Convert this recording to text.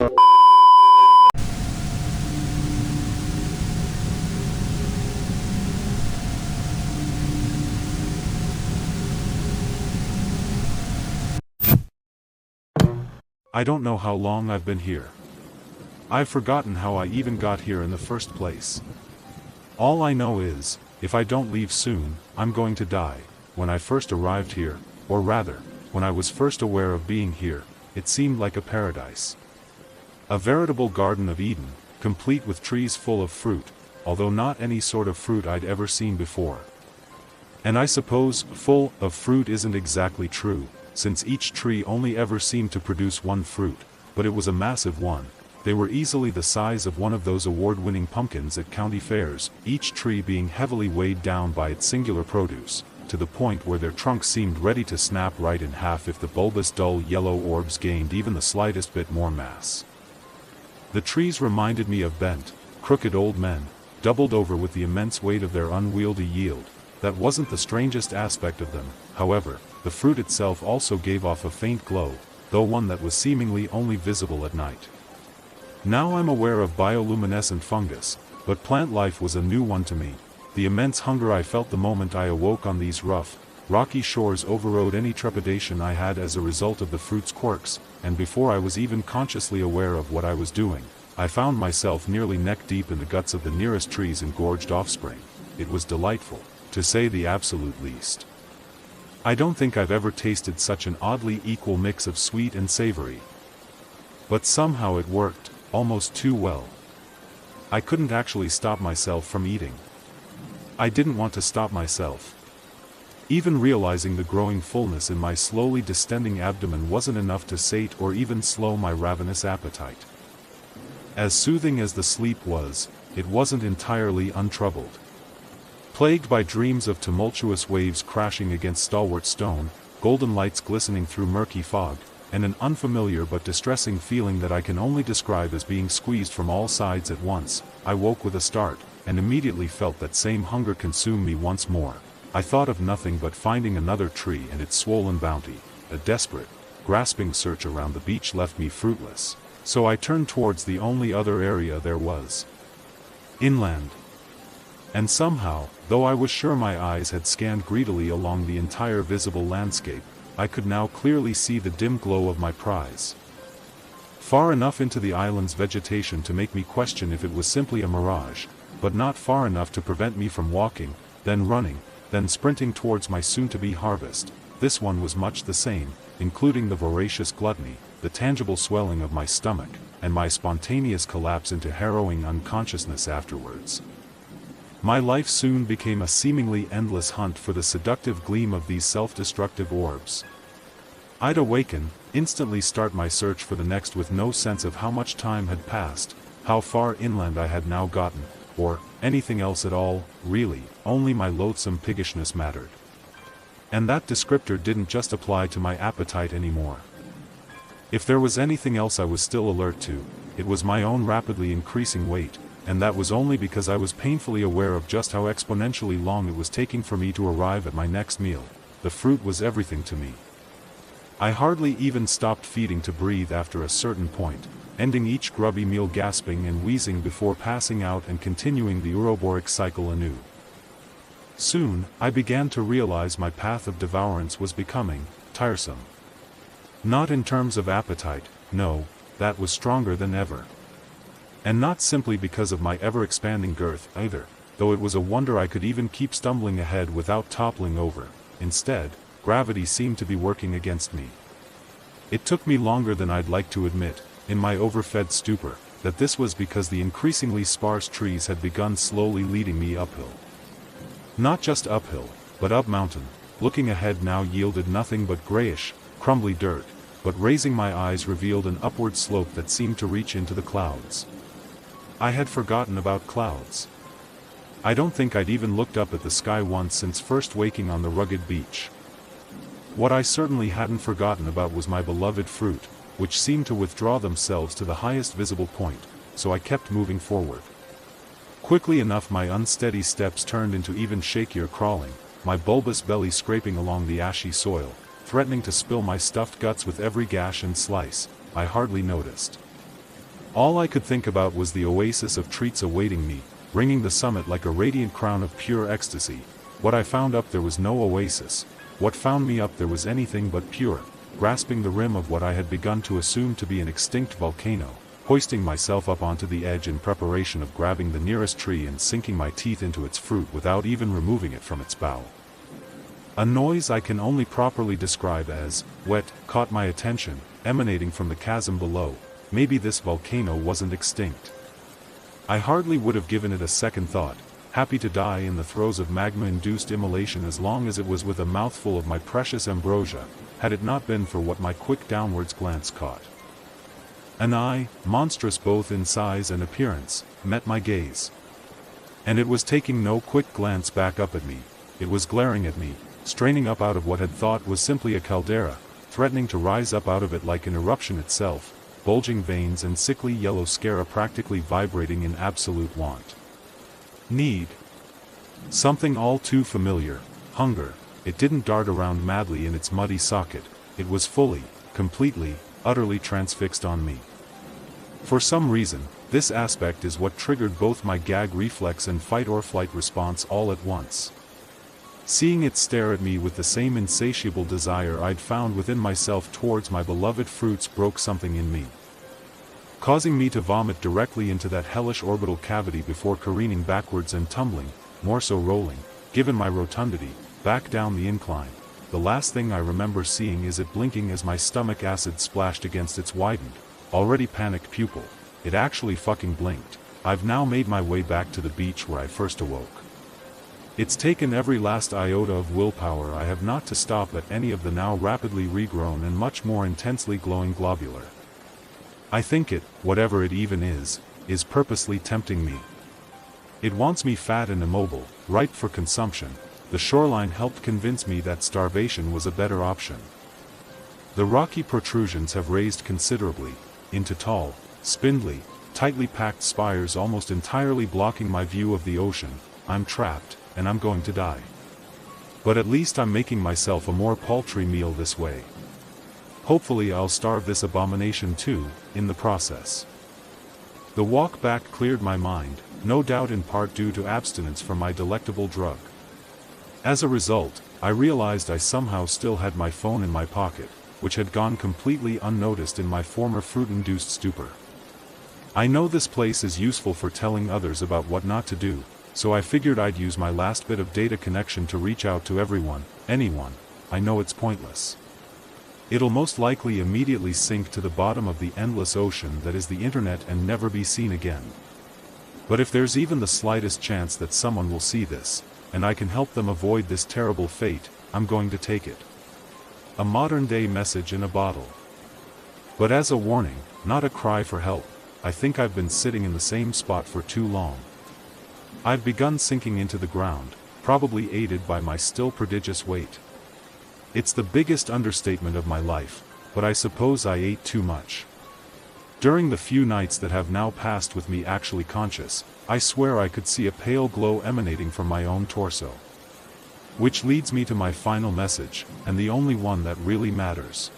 I don't know how long I've been here. I've forgotten how I even got here in the first place. All I know is, if I don't leave soon, I'm going to die. When I first arrived here, or rather, when I was first aware of being here, it seemed like a paradise. A veritable Garden of Eden, complete with trees full of fruit, although not any sort of fruit I'd ever seen before. And I suppose, full of fruit isn't exactly true, since each tree only ever seemed to produce one fruit, but it was a massive one. They were easily the size of one of those award-winning pumpkins at county fairs, each tree being heavily weighed down by its singular produce, to the point where their trunks seemed ready to snap right in half if the bulbous dull yellow orbs gained even the slightest bit more mass. The trees reminded me of bent, crooked old men, doubled over with the immense weight of their unwieldy yield. That wasn't the strangest aspect of them, however. The fruit itself also gave off a faint glow, though one that was seemingly only visible at night. Now I'm aware of bioluminescent fungus, but plant life was a new one to me. The immense hunger I felt the moment I awoke on these rough, rocky shores overrode any trepidation I had as a result of the fruit's quirks, and before I was even consciously aware of what I was doing, I found myself nearly neck-deep in the guts of the nearest tree's engorged offspring. It was delightful, to say the absolute least. I don't think I've ever tasted such an oddly equal mix of sweet and savory. But somehow it worked, almost too well. I couldn't actually stop myself from eating. I didn't want to stop myself. Even realizing the growing fullness in my slowly distending abdomen wasn't enough to sate or even slow my ravenous appetite. As soothing as the sleep was, it wasn't entirely untroubled. Plagued by dreams of tumultuous waves crashing against stalwart stone, golden lights glistening through murky fog, and an unfamiliar but distressing feeling that I can only describe as being squeezed from all sides at once, I woke with a start, and immediately felt that same hunger consume me once more. I thought of nothing but finding another tree and its swollen bounty. A desperate, grasping search around the beach left me fruitless, so I turned towards the only other area there was. Inland. And somehow, though I was sure my eyes had scanned greedily along the entire visible landscape, I could now clearly see the dim glow of my prize. Far enough into the island's vegetation to make me question if it was simply a mirage, but not far enough to prevent me from walking, then running, then sprinting towards my soon-to-be harvest. This one was much the same, including the voracious gluttony, the tangible swelling of my stomach, and my spontaneous collapse into harrowing unconsciousness afterwards. My life soon became a seemingly endless hunt for the seductive gleam of these self-destructive orbs. I'd awaken, instantly start my search for the next with no sense of how much time had passed, how far inland I had now gotten, or anything else at all, really. Only my loathsome piggishness mattered. And that descriptor didn't just apply to my appetite anymore. If there was anything else I was still alert to, it was my own rapidly increasing weight, and that was only because I was painfully aware of just how exponentially long it was taking for me to arrive at my next meal. The fruit was everything to me. I hardly even stopped feeding to breathe after a certain point, ending each grubby meal gasping and wheezing before passing out and continuing the uroboric cycle anew. Soon, I began to realize my path of devourance was becoming tiresome. Not in terms of appetite, no, that was stronger than ever. And not simply because of my ever-expanding girth either, though it was a wonder I could even keep stumbling ahead without toppling over. Instead, gravity seemed to be working against me. It took me longer than I'd like to admit, in my overfed stupor, that this was because the increasingly sparse trees had begun slowly leading me uphill. Not just uphill, but up mountain. Looking ahead now yielded nothing but grayish, crumbly dirt, but raising my eyes revealed an upward slope that seemed to reach into the clouds. I had forgotten about clouds. I don't think I'd even looked up at the sky once since first waking on the rugged beach. What I certainly hadn't forgotten about was my beloved fruit, which seemed to withdraw themselves to the highest visible point, so I kept moving forward. Quickly enough my unsteady steps turned into even shakier crawling, my bulbous belly scraping along the ashy soil, threatening to spill my stuffed guts with every gash and slice. I hardly noticed. All I could think about was the oasis of treats awaiting me, ringing the summit like a radiant crown of pure ecstasy. What I found up there was no oasis. What found me up there was anything but pure, grasping the rim of what I had begun to assume to be an extinct volcano, hoisting myself up onto the edge in preparation of grabbing the nearest tree and sinking my teeth into its fruit without even removing it from its bough. A noise I can only properly describe as wet caught my attention, emanating from the chasm below. Maybe this volcano wasn't extinct. I hardly would have given it a second thought, happy to die in the throes of magma-induced immolation as long as it was with a mouthful of my precious ambrosia, had it not been for what my quick downwards glance caught. An eye, monstrous both in size and appearance, met my gaze. And it was taking no quick glance back up at me, it was glaring at me, straining up out of what had thought was simply a caldera, threatening to rise up out of it like an eruption itself, bulging veins and sickly yellow sclera practically vibrating in absolute want. Need. Something all too familiar, hunger. It didn't dart around madly in its muddy socket, it was fully, completely, utterly transfixed on me. For some reason, this aspect is what triggered both my gag reflex and fight or flight response all at once. Seeing it stare at me with the same insatiable desire I'd found within myself towards my beloved fruits broke something in me, causing me to vomit directly into that hellish orbital cavity before careening backwards and tumbling, more so rolling, given my rotundity, back down the incline. The last thing I remember seeing is it blinking as my stomach acid splashed against its widened, already panicked pupil. It actually fucking blinked. I've now made my way back to the beach where I first awoke. It's taken every last iota of willpower I have not to stop at any of the now rapidly regrown and much more intensely glowing globular. I think it, whatever it even is purposely tempting me. It wants me fat and immobile, ripe for consumption. The shoreline helped convince me that starvation was a better option. The rocky protrusions have raised considerably, into tall, spindly, tightly packed spires almost entirely blocking my view of the ocean. I'm trapped, and I'm going to die. But at least I'm making myself a more paltry meal this way. Hopefully I'll starve this abomination too, in the process. The walk back cleared my mind, no doubt in part due to abstinence from my delectable drug. As a result, I realized I somehow still had my phone in my pocket, which had gone completely unnoticed in my former fruit-induced stupor. I know this place is useful for telling others about what not to do, so I figured I'd use my last bit of data connection to reach out to everyone, anyone. I know it's pointless. It'll most likely immediately sink to the bottom of the endless ocean that is the internet and never be seen again. But if there's even the slightest chance that someone will see this, and I can help them avoid this terrible fate, I'm going to take it. A modern-day message in a bottle. But as a warning, not a cry for help. I think I've been sitting in the same spot for too long. I've begun sinking into the ground, probably aided by my still prodigious weight. It's the biggest understatement of my life, but I suppose I ate too much. During the few nights that have now passed with me actually conscious, I swear I could see a pale glow emanating from my own torso. Which leads me to my final message, and the only one that really matters.